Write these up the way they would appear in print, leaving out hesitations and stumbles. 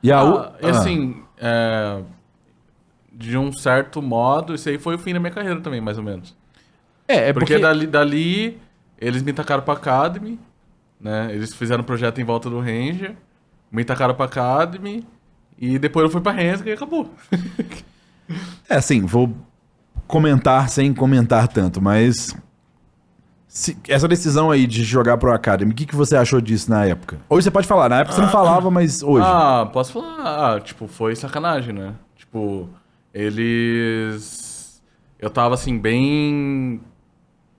E assim, de um certo modo, isso aí foi o fim da minha carreira também, mais ou menos. Porque dali eles me tacaram pra Academy, né? Eles fizeram um projeto em volta do Ranger, me tacaram pra Academy, e depois eu fui pra Renska e acabou. Assim, vou comentar sem comentar tanto, mas... essa decisão aí de jogar pro Academy, o que você achou disso na época? Hoje você pode falar, na época você não falava, mas hoje... Posso falar. Tipo, foi sacanagem, né? Tipo, eles... Eu tava, assim, bem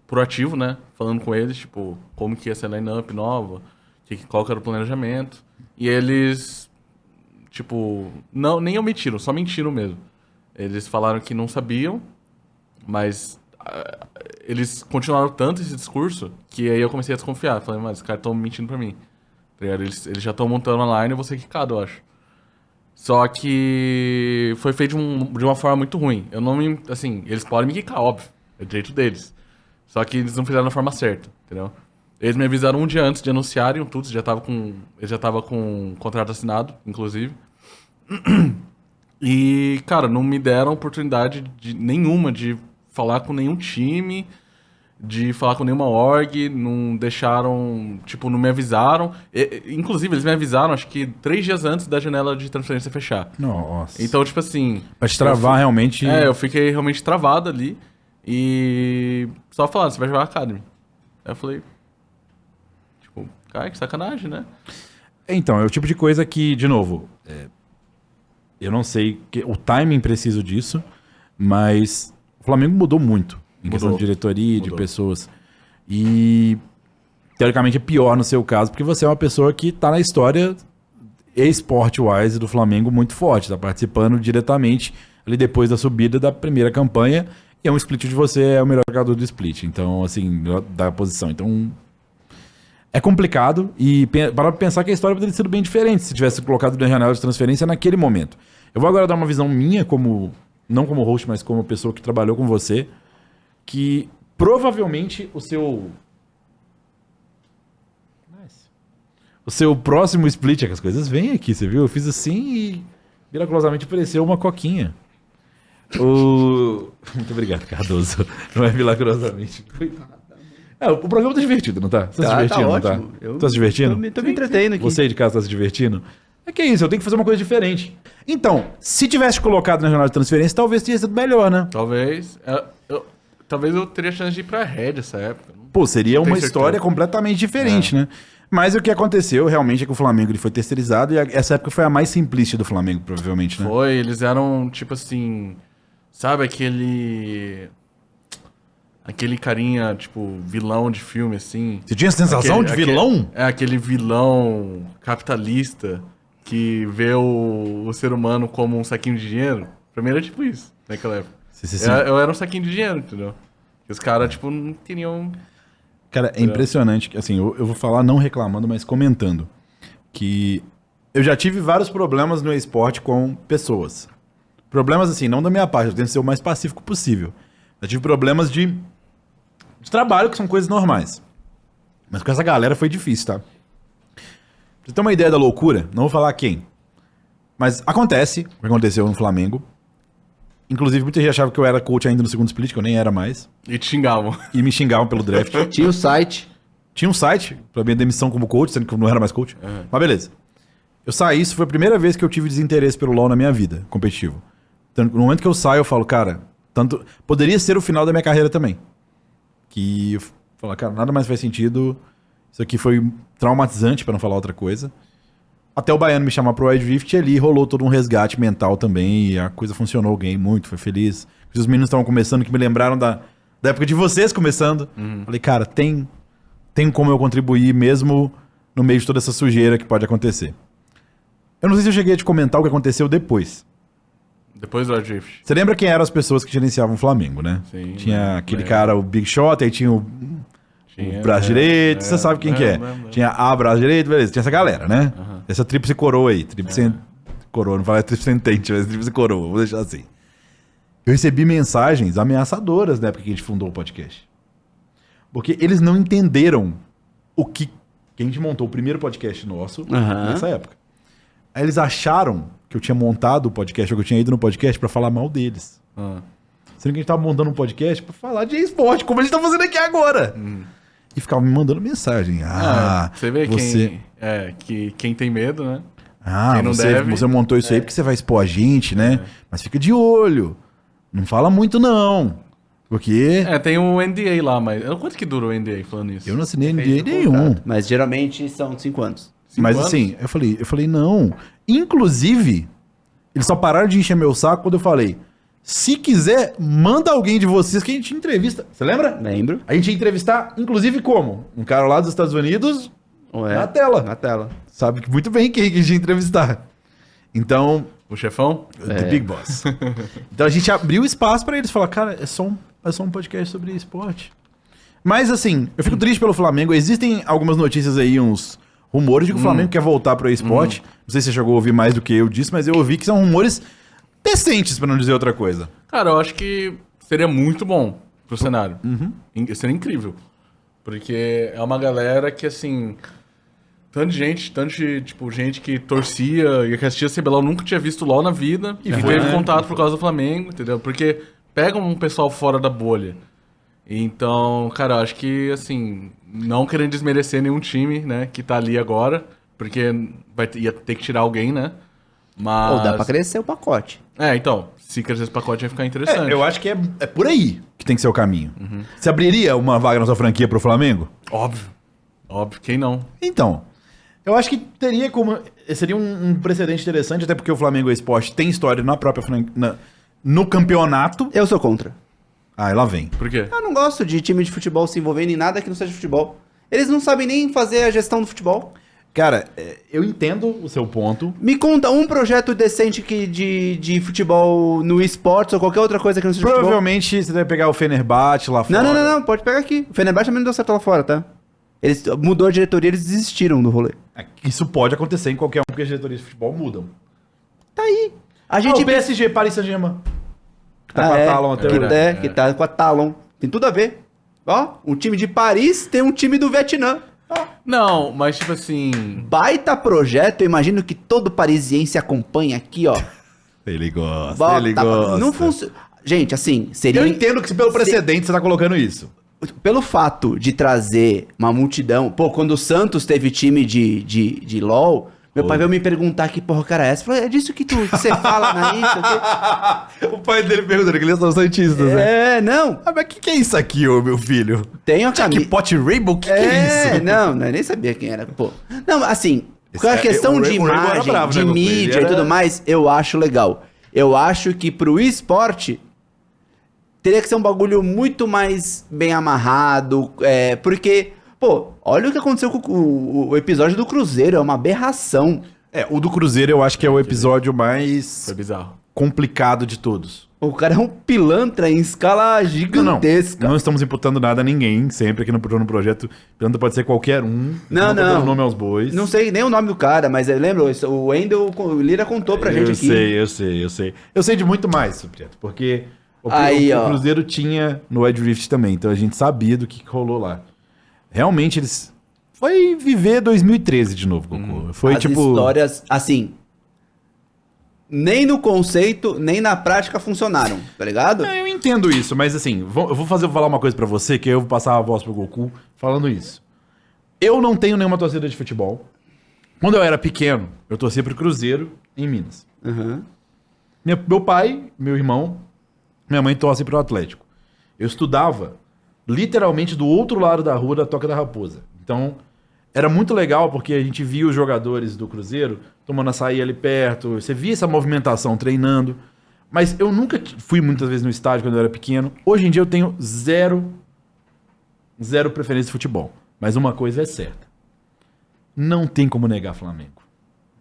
proativo, né? Falando com eles, tipo, como que ia ser a line-up nova, qual que era o planejamento. E eles, tipo, nem omitiram, só mentiram mesmo. Eles falaram que não sabiam, mas eles continuaram tanto esse discurso que aí eu comecei a desconfiar. Falei, mas os caras estão mentindo pra mim. Tá ligado? Eles já estão montando a line e eu vou ser quicado, eu acho. Só que foi feito de uma forma muito ruim. Eu não me... Assim, eles podem me quicar, óbvio. É o direito deles. Só que eles não fizeram da forma certa, entendeu? Eles me avisaram um dia antes de anunciarem tudo. Eu já tava com o contrato assinado, inclusive. E, cara, não me deram oportunidade nenhuma de falar com nenhum time, de falar com nenhuma org, não deixaram, tipo, não me avisaram. Inclusive, eles me avisaram, acho que 3 dias antes da janela de transferência fechar. Nossa. Então, tipo assim... Pra te travar realmente... eu fiquei realmente travado ali. E só falaram, você vai jogar Academy. Aí eu falei... Tipo, cara, que sacanagem, né? Então, é o tipo de coisa que, de novo... eu não sei... o timing preciso disso, mas... O Flamengo mudou muito. Em questão de diretoria, de pessoas. E... teoricamente é pior no seu caso, porque você é uma pessoa que tá na história esporte-wise do Flamengo muito forte. Tá participando diretamente ali depois da subida da primeira campanha. E é um split de você, é o melhor jogador do split. Então, assim, da posição. Então, é complicado. E para pensar que a história poderia ter sido bem diferente se tivesse colocado na janela de transferência naquele momento. Eu vou agora dar uma visão minha, não como host, mas como pessoa que trabalhou com você, que provavelmente o seu próximo split, é que as coisas vêm aqui, você viu? Eu fiz assim e miraculosamente apareceu uma coquinha. Muito obrigado, Cardoso. Não é milagrosamente. O programa tá divertido, não tá? Você tá se divertindo, tá não tá? ótimo. Tá se divertindo? Tô me entretendo aqui. Você aí de casa tá se divertindo? É que é isso, eu tenho que fazer uma coisa diferente. Então, se tivesse colocado na jornada de transferência, talvez teria sido melhor, né? Talvez. Talvez eu teria chance de ir pra Red essa época. Pô, seria uma história completamente diferente, né? Mas o que aconteceu realmente é que o Flamengo ele foi terceirizado e essa época foi a mais simplista do Flamengo, provavelmente, né? Foi, eles eram tipo assim... Sabe aquele carinha, tipo, vilão de filme, assim? Você tinha a sensação de vilão? Aquele vilão capitalista que vê o ser humano como um saquinho de dinheiro. Pra mim era tipo isso, naquela época. Eu era um saquinho de dinheiro, entendeu? E os caras, tipo, não teriam... Cara, é impressionante. Assim, eu vou falar não reclamando, mas comentando. Que eu já tive vários problemas no esporte com pessoas. Problemas, assim, não da minha parte, eu tento ser o mais pacífico possível. Eu tive problemas de trabalho, que são coisas normais. Mas com essa galera foi difícil, tá? Pra você ter uma ideia da loucura, não vou falar quem. Mas acontece, o que aconteceu no Flamengo. Inclusive, muita gente achava que eu era coach ainda no segundo split, que eu nem era mais. E te xingavam. E me xingavam pelo draft. Tinha o site. Tinha um site pra minha demissão como coach, sendo que eu não era mais coach. Uhum. Mas beleza. Eu saí, isso foi a primeira vez que eu tive desinteresse pelo LoL na minha vida, competitivo. Então, no momento que eu saio, eu falo, cara, poderia ser o final da minha carreira também. Que eu falo, cara, nada mais faz sentido. Isso aqui foi traumatizante, pra não falar outra coisa. Até o Baiano me chamar pro Wild Rift e ali rolou todo um resgate mental também. E a coisa funcionou, ganhei muito, foi feliz. Os meninos estavam começando, que me lembraram da época de vocês começando. Uhum. Falei, cara, tem como eu contribuir mesmo no meio de toda essa sujeira que pode acontecer. Eu não sei se eu cheguei a te comentar o que aconteceu depois. Depois do Wild Rift. Você lembra quem eram as pessoas que gerenciavam o Flamengo, né? Sim. Tinha aquele cara, o Big Shot, aí tinha o braço direito, você sabe quem que é. Tinha a braço direito, beleza. Tinha essa galera, né? Uhum. Essa tríplice coroa aí. Tríplice coroa, não fala tríplice entente, mas tríplice coroa, vou deixar assim. Eu recebi mensagens ameaçadoras na época que a gente fundou o podcast. Porque eles não entenderam que a gente montou o primeiro podcast nosso nessa época. Aí eles acharam que eu tinha montado o podcast, ou que eu tinha ido no podcast pra falar mal deles. Sendo que a gente tava montando um podcast pra falar de esporte, como a gente tá fazendo aqui agora. E ficava me mandando mensagem. Você vê quem tem medo, né? Quem não você montou isso aí porque você vai expor a gente, né? Mas fica de olho. Não fala muito, não. Porque... tem um NDA lá, mas... Quanto que dura o NDA falando isso? Eu não assinei NDA nenhum. Mas geralmente são 5 anos. Mas assim, eu falei, não. Inclusive, eles só pararam de encher meu saco quando eu falei, se quiser, manda alguém de vocês que a gente entrevista. Você lembra? Lembro. A gente ia entrevistar, inclusive como? Um cara lá dos Estados Unidos, na tela. Na tela. Sabe muito bem quem que a gente ia entrevistar. Então... O chefão? The Big Boss. Então a gente abriu espaço pra eles falar, cara, é só um podcast sobre esporte. Mas assim, eu fico triste pelo Flamengo. Existem algumas notícias aí, uns rumores de que o Flamengo quer voltar pro esporte. Não sei se você chegou a ouvir mais do que eu disse, mas eu ouvi que são rumores decentes, pra não dizer outra coisa. Cara, eu acho que seria muito bom pro cenário. Seria incrível. Porque é uma galera que, assim... gente que torcia e que assistia CBLOL nunca tinha visto LOL na vida e teve contato por causa do Flamengo, entendeu? Porque pega um pessoal fora da bolha. Então, cara, eu acho que, assim, não querendo desmerecer nenhum time, né, que tá ali agora, porque ia ter que tirar alguém, né? Mas... Ou dá pra crescer o pacote. Então, se crescer esse pacote vai ficar interessante. Eu acho que é por aí que tem que ser o caminho. Você abriria uma vaga na sua franquia pro Flamengo? Óbvio, quem não? Então... Eu acho que teria como... Seria um precedente interessante, até porque o Flamengo Esporte tem história na própria no campeonato. Eu sou contra. Ah, lá vem. Por quê? Eu não gosto de time de futebol se envolvendo em nada que não seja futebol. Eles não sabem nem fazer a gestão do futebol. Cara, eu entendo o seu ponto. Me conta um projeto decente de futebol no esportes ou qualquer outra coisa que não seja Provavelmente futebol. Você deve pegar o Fenerbahçe lá fora. Não. Pode pegar aqui. O Fenerbahçe também não deu certo lá fora, tá? Mudou a diretoria, eles desistiram do rolê. Isso pode acontecer em qualquer um, porque as diretorias de futebol mudam. Tá aí. O PSG, Paris Saint-Germain. Que tá com a Talon até hoje. Que tá com a Talon. Tem tudo a ver. Ó, um time de Paris tem um time do Vietnã. Não, mas tipo assim... Baita projeto, eu imagino que todo parisiense acompanha aqui, ó. Ele gosta. Não funciona. Gente, assim, seria... Eu entendo que pelo precedente você tá colocando isso. Pelo fato de trazer uma multidão... Pô, quando o Santos teve time de LOL, meu pai veio me perguntar que porra cara é essa. Falei, é disso que você fala na isso? O pai dele perguntou que eles são santistas, né? Não. Mas o que é isso aqui, ô meu filho? Tem a camisa... Pot Rainbow? O que é isso? Não, eu nem sabia quem era. Pô. Não, assim, com a questão de imagem, de mídia e tudo mais, eu acho legal. Eu acho que pro esporte... Teria que ser um bagulho muito mais bem amarrado, porque, pô, olha o que aconteceu com o episódio do Cruzeiro, é uma aberração. O do Cruzeiro eu acho que é o episódio mais... Foi bizarro. Complicado de todos. O cara é um pilantra em escala gigantesca. Não estamos imputando nada a ninguém, sempre aqui no projeto. Pilantra pode ser qualquer um. Não. O nome aos bois. Não sei nem o nome do cara, mas lembra, o Wendel, o Lira contou pra gente aqui. Eu sei. Eu sei de muito mais, Subjeto, porque... O Cruzeiro tinha no Wild Rift também, então a gente sabia do que rolou lá. Realmente eles... Foi viver 2013 de novo, Goku. Foi As histórias, assim... Nem no conceito, nem na prática funcionaram, tá ligado? Eu entendo isso, mas assim... Eu vou falar uma coisa pra você, que eu vou passar a voz pro Goku falando isso. Eu não tenho nenhuma torcida de futebol. Quando eu era pequeno, eu torcia pro Cruzeiro em Minas. Meu pai, meu irmão... Minha mãe torce pro Atlético. Eu estudava literalmente do outro lado da rua da Toca da Raposa. Então, era muito legal porque a gente via os jogadores do Cruzeiro tomando açaí ali perto. Você via essa movimentação treinando. Mas eu nunca fui muitas vezes no estádio quando eu era pequeno. Hoje em dia eu tenho zero preferência de futebol. Mas uma coisa é certa. Não tem como negar Flamengo.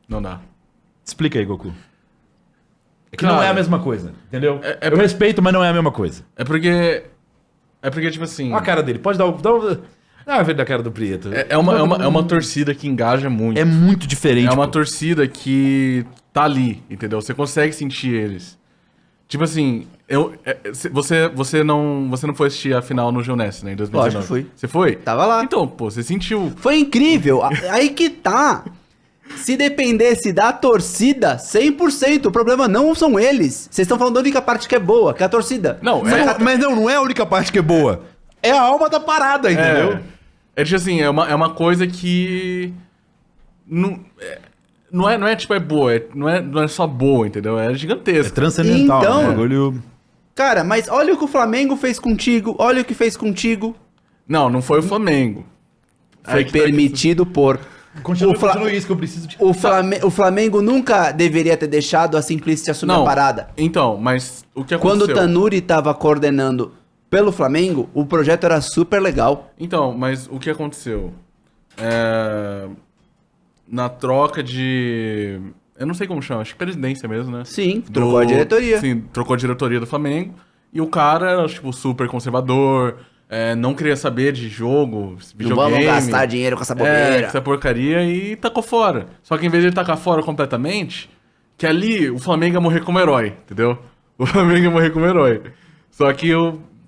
Não dá. Explica aí, Goku. É que não é a mesma coisa, entendeu? Eu respeito, mas não é a mesma coisa. É porque, tipo assim... Olha a cara dele, pode dar a ver da cara do Prieto. É uma torcida que engaja muito. É muito diferente. É uma torcida que tá ali, entendeu? Você consegue sentir eles. Tipo assim, você não foi assistir a final no Geoness, né, em 2019? Lógico que fui. Você foi? Tava lá. Então, pô, você sentiu. Foi incrível. Aí que tá. Se dependesse da torcida, 100%. O problema não são eles. Vocês estão falando da única parte que é boa, que é a torcida. Não, mas não é a única parte que é boa. É a alma da parada, entendeu? Tipo assim, é uma coisa que... Não é tipo, é boa. Não é só boa, entendeu? É gigantesco. É transcendental. Então, bagulho... Cara, mas olha o que o Flamengo fez contigo. Olha o que fez contigo. Não foi o Flamengo. Foi permitido por... Continua isso que eu preciso de... O Flamengo nunca deveria ter deixado a Simplice assumir a parada. Então, mas o que aconteceu... Quando o Tanuri tava coordenando pelo Flamengo, o projeto era super legal. Então, mas o que aconteceu? Na troca de... Eu não sei como chama, acho que presidência mesmo, né? Sim, trocou a diretoria. Sim, trocou a diretoria do Flamengo. E o cara era, tipo, super conservador, não queria saber de jogo, videogame. Não vamos gastar dinheiro com essa bobeira. Essa porcaria, e tacou fora. Só que em vez de ele tacar fora completamente, que ali o Flamengo ia morrer como herói, entendeu? O Flamengo ia morrer como herói. Só que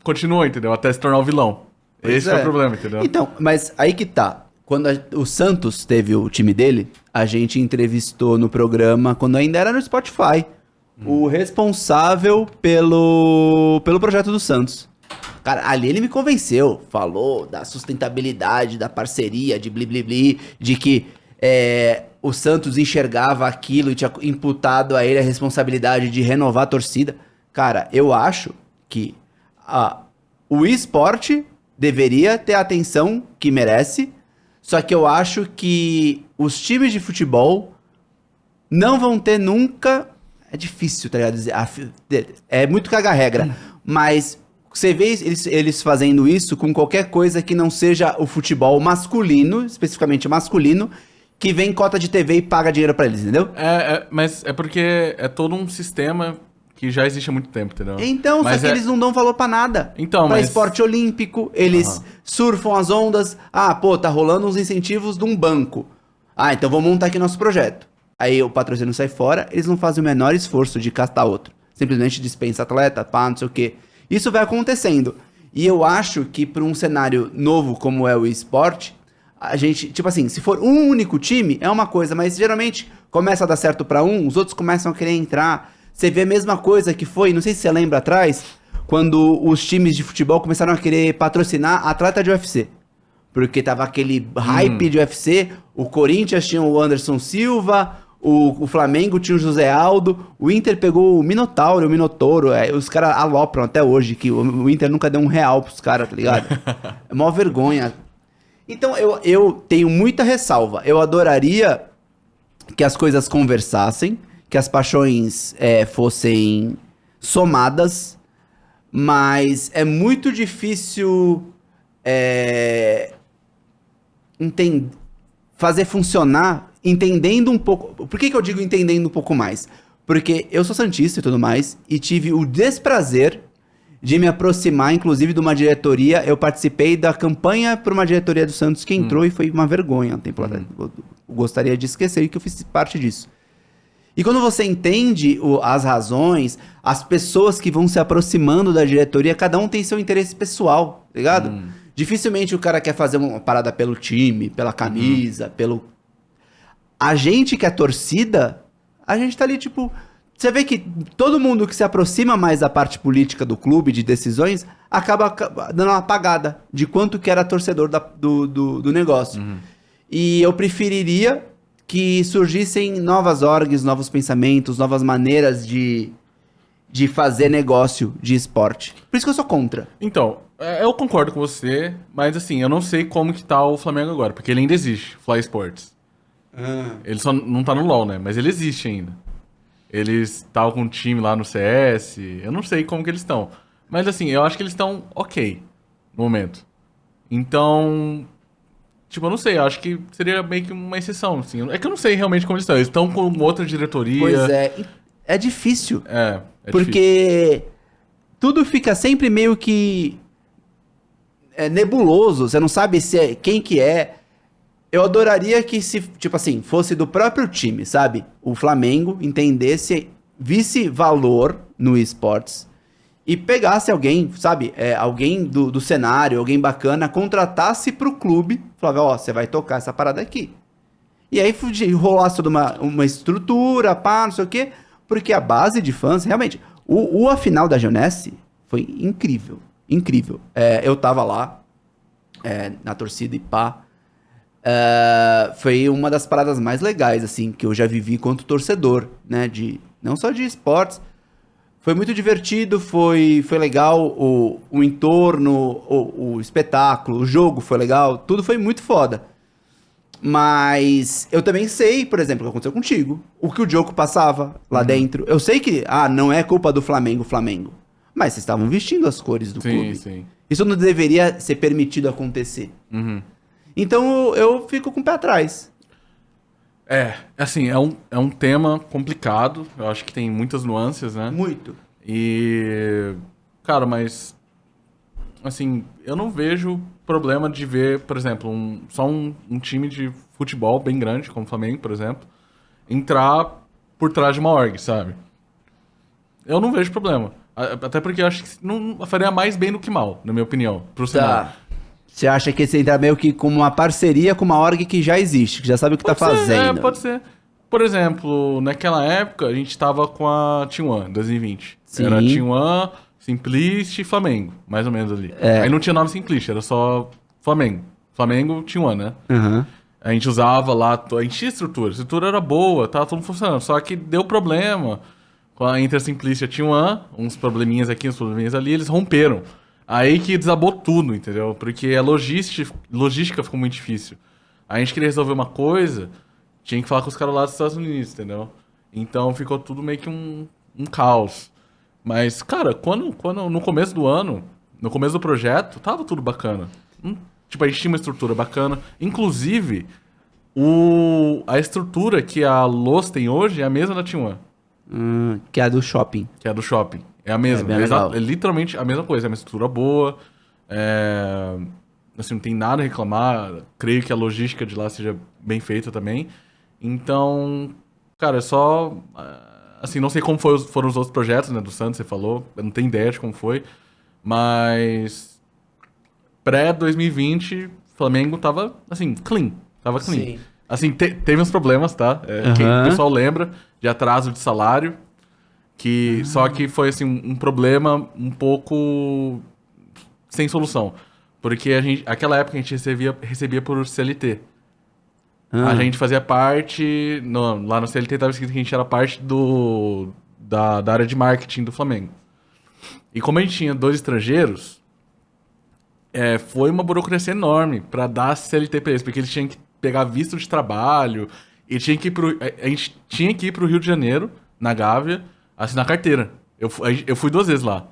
continuou, entendeu? Até se tornar o vilão. Esse é o problema, entendeu? Então, mas aí que tá. Quando o Santos teve o time dele, a gente entrevistou no programa, quando ainda era no Spotify, o responsável pelo projeto do Santos. Cara, ali ele me convenceu, falou da sustentabilidade, da parceria, de blibli, de que o Santos enxergava aquilo e tinha imputado a ele a responsabilidade de renovar a torcida. Cara, eu acho que o esporte deveria ter a atenção que merece, só que eu acho que os times de futebol não vão ter nunca... É difícil, tá ligado? É muito caga-regra. Mas você vê eles fazendo isso com qualquer coisa que não seja o futebol masculino, especificamente masculino, que vem cota de TV e paga dinheiro pra eles, entendeu? Mas é porque é todo um sistema que já existe há muito tempo, entendeu? Então, só que eles não dão valor pra nada. Então, pra esporte olímpico, eles surfam as ondas. Tá rolando uns incentivos de um banco. Então vamos montar aqui nosso projeto. Aí o patrocínio sai fora, eles não fazem o menor esforço de castar outro. Simplesmente dispensa atleta, não sei o quê. Isso vai acontecendo. E eu acho que para um cenário novo como é o esporte, a gente, tipo assim, se for um único time, é uma coisa, mas geralmente começa a dar certo para um, os outros começam a querer entrar. Você vê a mesma coisa que foi, não sei se você lembra atrás, quando os times de futebol começaram a querer patrocinar atleta de UFC. Porque tava aquele hype de UFC, o Corinthians tinha o Anderson Silva, o Flamengo tinha o José Aldo, o Inter pegou o Minotauro, o Minotouro, os caras alopram até hoje, que o Inter nunca deu R$1 pros caras, tá ligado? É mó vergonha. Então eu tenho muita ressalva, eu adoraria que as coisas conversassem, que as paixões fossem somadas, mas é muito difícil fazer funcionar entendendo um pouco... Por que eu digo entendendo um pouco mais? Porque eu sou santista e tudo mais, e tive o desprazer de me aproximar, inclusive, de uma diretoria. Eu participei da campanha para uma diretoria do Santos que entrou e foi uma vergonha um tempo atrás. Eu gostaria de esquecer que eu fiz parte disso. E quando você entende as razões, as pessoas que vão se aproximando da diretoria, cada um tem seu interesse pessoal, tá ligado? Dificilmente o cara quer fazer uma parada pelo time, pela camisa, pelo... A gente que é torcida, a gente tá ali, tipo... Você vê que todo mundo que se aproxima mais da parte política do clube, de decisões, acaba dando uma apagada de quanto que era torcedor do negócio. E eu preferiria que surgissem novas orgs, novos pensamentos, novas maneiras de fazer negócio de esporte. Por isso que eu sou contra. Então, eu concordo com você, mas assim, eu não sei como que tá o Flamengo agora, porque ele ainda existe, Fly Sports. Ele só não tá no LoL, né? Mas ele existe ainda. Eles estavam com um time lá no CS, eu não sei como que eles estão. Mas assim, eu acho que eles estão ok no momento. Então, tipo, eu não sei, eu acho que seria meio que uma exceção, assim. É que eu não sei realmente como eles estão. Eles estão com outra diretoria. Pois é difícil. Porque difícil. Tudo fica sempre meio que nebuloso, você não sabe quem que é. Eu adoraria que tipo assim, fosse do próprio time, sabe? O Flamengo entendesse, visse valor no esportes e pegasse alguém, sabe? Alguém do cenário, alguém bacana, contratasse pro clube, falava, você vai tocar essa parada aqui. E aí rolasse toda uma estrutura, pá, não sei o quê. Porque a base de fãs, realmente... A final da Geonesse foi incrível. Incrível. Eu tava lá, na torcida e pá. Foi uma das paradas mais legais, assim, que eu já vivi quanto torcedor, né? Não só de esportes. Foi muito divertido, foi legal, o entorno, o espetáculo, o jogo foi legal, tudo foi muito foda. Mas eu também sei, por exemplo, o que aconteceu contigo, o que o Diogo passava lá dentro. Eu sei que, não é culpa do Flamengo, mas vocês estavam vestindo as cores do clube. Sim. Isso não deveria ser permitido acontecer. Uhum. Então eu fico com o pé atrás. Assim, é um tema complicado. Eu acho que tem muitas nuances, né? Muito. E, cara, mas, assim, eu não vejo problema de ver, por exemplo, só um time de futebol bem grande, como o Flamengo, por exemplo, entrar por trás de uma org, sabe? Eu não vejo problema. Até porque eu acho que não faria mais bem do que mal, na minha opinião, pro cenário. Você acha que você entra meio que com uma parceria com uma org que já existe, que já sabe o que tá fazendo? Pode ser. Por exemplo, naquela época, a gente tava com a Team One, 2020. Sim. Era Team One, Simplist e Flamengo, mais ou menos ali. Aí não tinha nome Simplist, era só Flamengo. Flamengo, Team One, né? Uhum. A gente usava lá, a gente tinha estrutura. A estrutura era boa, tava tudo funcionando. Só que deu problema com a Inter Simplist e a Team One, uns probleminhas aqui, uns probleminhas ali, eles romperam. Aí que desabou tudo, entendeu? Porque a logística ficou muito difícil. A gente queria resolver uma coisa, tinha que falar com os caras lá dos Estados Unidos, entendeu? Então ficou tudo meio que um caos. Mas, cara, quando no começo do ano, no começo do projeto, tava tudo bacana. Tipo, a gente tinha uma estrutura bacana. Inclusive, a estrutura que a Los tem hoje é a mesma da Team One. Que é a do shopping. É a mesma. É literalmente a mesma coisa. É uma estrutura boa. Assim, não tem nada a reclamar. Creio que a logística de lá seja bem feita também. Então, cara, é só... Assim, não sei como foram os outros projetos, né, do Santos, você falou. Eu não tenho ideia de como foi. Mas... Pré-2020, Flamengo tava, assim, clean. Tava clean. Sim. Assim, teve uns problemas, tá? Que o pessoal lembra de atraso de salário. Só que foi, assim, um problema um pouco sem solução. Porque aquela época a gente recebia por CLT. A gente fazia parte... lá no CLT estava escrito que a gente era parte da área de marketing do Flamengo. E como a gente tinha 2 estrangeiros, foi uma burocracia enorme para dar CLT para eles. Porque eles tinham que pegar visto de trabalho e a gente tinha que ir pro Rio de Janeiro, na Gávea, assinar carteira. Eu fui 2 vezes lá.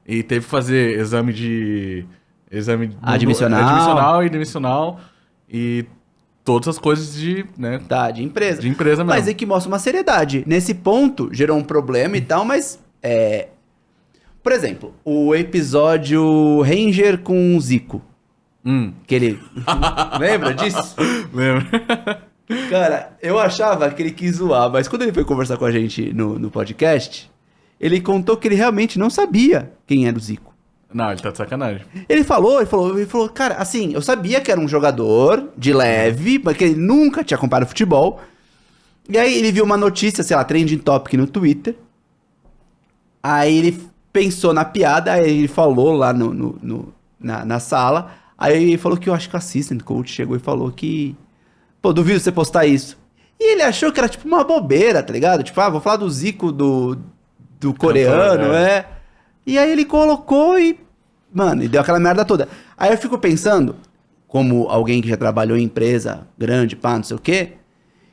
E teve que fazer exame admissional e demissional. E todas as coisas de empresa. De empresa mesmo. Mas é que mostra uma seriedade. Nesse ponto, gerou um problema e tal, mas... Por exemplo, o episódio Ranger com o Zico. Que ele... Lembra disso? Lembro. Cara, eu achava que ele quis zoar, mas quando ele foi conversar com a gente no podcast, ele contou que ele realmente não sabia quem era o Zico. Não, ele tá de sacanagem. Ele falou, cara, assim, eu sabia que era um jogador de leve, mas que ele nunca tinha acompanhado futebol. E aí ele viu uma notícia, sei lá, trending topic no Twitter. Aí ele pensou na piada, aí ele falou lá na sala. Aí ele falou que eu acho que o assistant coach chegou e falou que... Pô, duvido você postar isso. E ele achou que era tipo uma bobeira, tá ligado? Tipo, vou falar do Zico do coreano, E aí ele colocou e... Mano, e deu aquela merda toda. Aí eu fico pensando, como alguém que já trabalhou em empresa grande, pá, não sei o quê,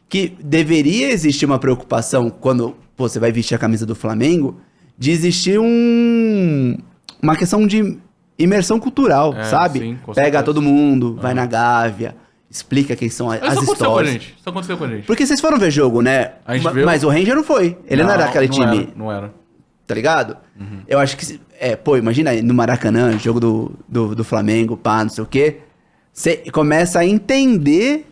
que deveria existir uma preocupação quando você vai vestir a camisa do Flamengo, de existir uma questão de imersão cultural, sabe? Sim, pega todo mundo, vai na Gávea, explica quem são as histórias. Isso aconteceu com a gente. Porque vocês foram ver jogo, né? Mas o Ranger não foi. Ele não era aquele time. Não era. Tá ligado? Eu acho que... imagina aí, no Maracanã, jogo do Flamengo, pá, não sei o quê. Você começa a entender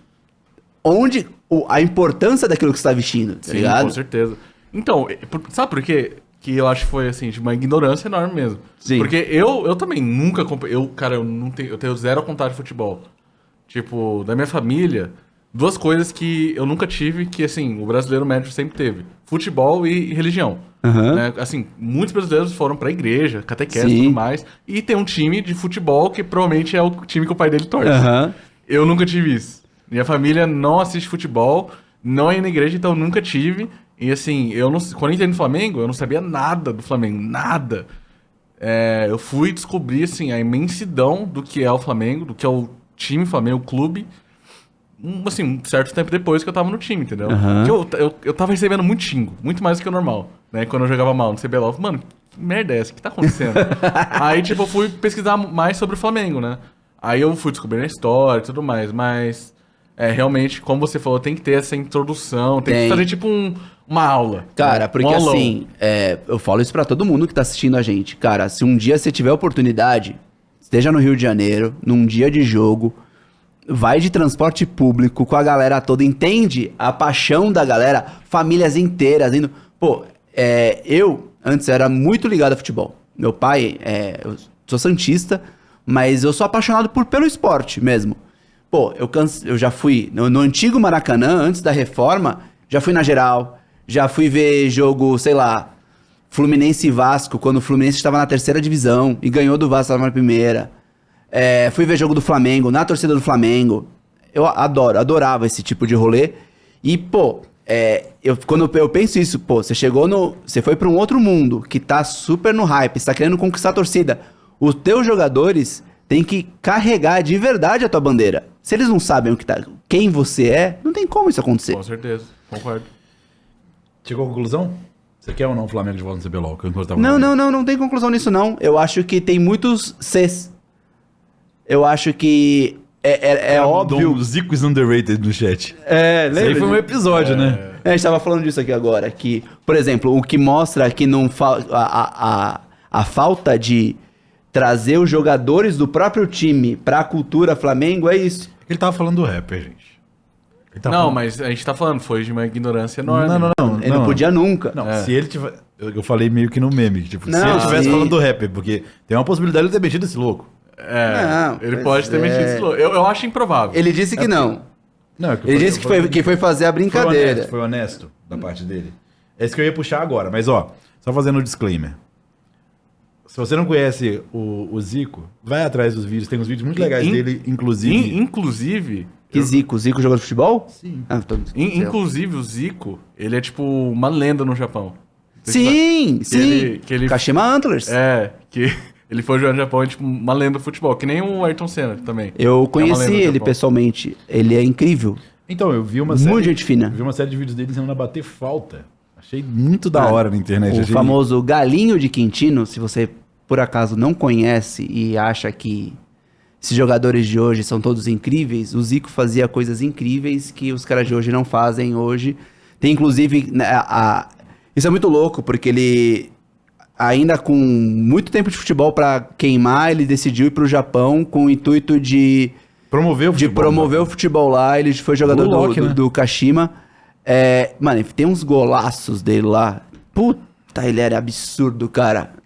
a importância daquilo que você tá vestindo, tá ligado? Com certeza. Então, sabe por quê? Que eu acho que foi, assim, de uma ignorância enorme mesmo. Sim. Porque eu também nunca... Eu tenho 0 contato de futebol. Tipo, da minha família, duas coisas que eu nunca tive, que, assim, o brasileiro médio sempre teve. Futebol e religião. Né? Assim, muitos brasileiros foram pra igreja, catequese e tudo mais. E tem um time de futebol que provavelmente é o time que o pai dele torce. Eu nunca tive isso. Minha família não assiste futebol, não ia na igreja, então eu nunca tive. E assim, quando eu entrei no Flamengo, eu não sabia nada do Flamengo, nada. Eu fui descobrir, assim, a imensidão do que é o Flamengo, do que é o time Flamengo, o clube, assim, um certo tempo depois que eu tava no time, entendeu? Porque eu tava recebendo muito xingo, muito mais do que o normal, né? Quando eu jogava mal no CBLOL, eu falei, mano, que merda é essa? O que tá acontecendo? Aí, tipo, eu fui pesquisar mais sobre o Flamengo, né? Aí eu fui descobrindo a história e tudo mais, mas... realmente, como você falou, tem que ter essa introdução, tem que fazer, tipo, uma aula. Cara, porque assim, eu falo isso pra todo mundo que tá assistindo a gente. Cara, se um dia você tiver oportunidade, esteja no Rio de Janeiro, num dia de jogo, vai de transporte público com a galera toda, entende a paixão da galera, famílias inteiras indo... Pô, eu antes era muito ligado a futebol. Meu pai, eu sou santista, mas eu sou apaixonado pelo esporte mesmo. Pô, eu já fui no antigo Maracanã, antes da reforma, já fui na geral, já fui ver jogo, sei lá, Fluminense e Vasco, quando o Fluminense estava na 3ª divisão e ganhou do Vasco na 1ª. Fui ver jogo do Flamengo, na torcida do Flamengo. Eu adorava esse tipo de rolê. E, pô, quando eu penso isso, pô, você foi para um outro mundo que tá super no hype, você tá querendo conquistar a torcida. Os teus jogadores têm que carregar de verdade a tua bandeira. Se eles não sabem quem você é, não tem como isso acontecer. Com certeza, concordo. Chegou à conclusão? Você quer ou não o Flamengo de volta no CBLOL? Não tem conclusão nisso não. Eu acho que tem muitos Cs. Eu acho que é óbvio... O Zico is underrated no chat. Lembra? Isso aí foi um episódio, né? A gente tava falando disso aqui agora, que, por exemplo, o que mostra que não a falta de trazer os jogadores do próprio time pra cultura Flamengo é isso. Ele tava falando do rapper, gente. Mas a gente tá falando, foi de uma ignorância enorme. Ele não podia nunca. Não, se ele tiver... Eu falei meio que no meme, tipo, se ele estivesse falando do rapper, porque tem uma possibilidade de ele ter metido esse louco. Ele pode ter metido esse louco. Eu acho improvável. Ele disse que não. Ele disse que foi fazer a brincadeira. Foi honesto da parte dele. É isso que eu ia puxar agora, mas ó, só fazendo um disclaimer. Se você não conhece o Zico, vai atrás dos vídeos. Tem uns vídeos muito legais dele, inclusive... Inclusive... Que Zico? Zico joga futebol? Sim. Inclusive, o Zico, ele é tipo uma lenda no Japão. Sim! Que ele Kashima Antlers. Que ele foi jogar no Japão, é tipo uma lenda do futebol. Que nem o Ayrton Senna também. Eu conheci ele pessoalmente. Ele é incrível. Então, eu vi uma Muito gente fina. Eu vi uma série de vídeos dele ensinando a bater falta. Achei muito da hora na internet. O famoso Galinho de Quintino, se você por acaso não conhece e acha que esses jogadores de hoje são todos incríveis, o Zico fazia coisas incríveis que os caras de hoje não fazem hoje. Tem inclusive... Isso é muito louco, porque ele, ainda com muito tempo de futebol pra queimar, ele decidiu ir pro Japão com o intuito de promover o futebol lá. Ele foi jogador do Kashima. Mano, tem uns golaços dele lá. Puta, ele era absurdo, cara.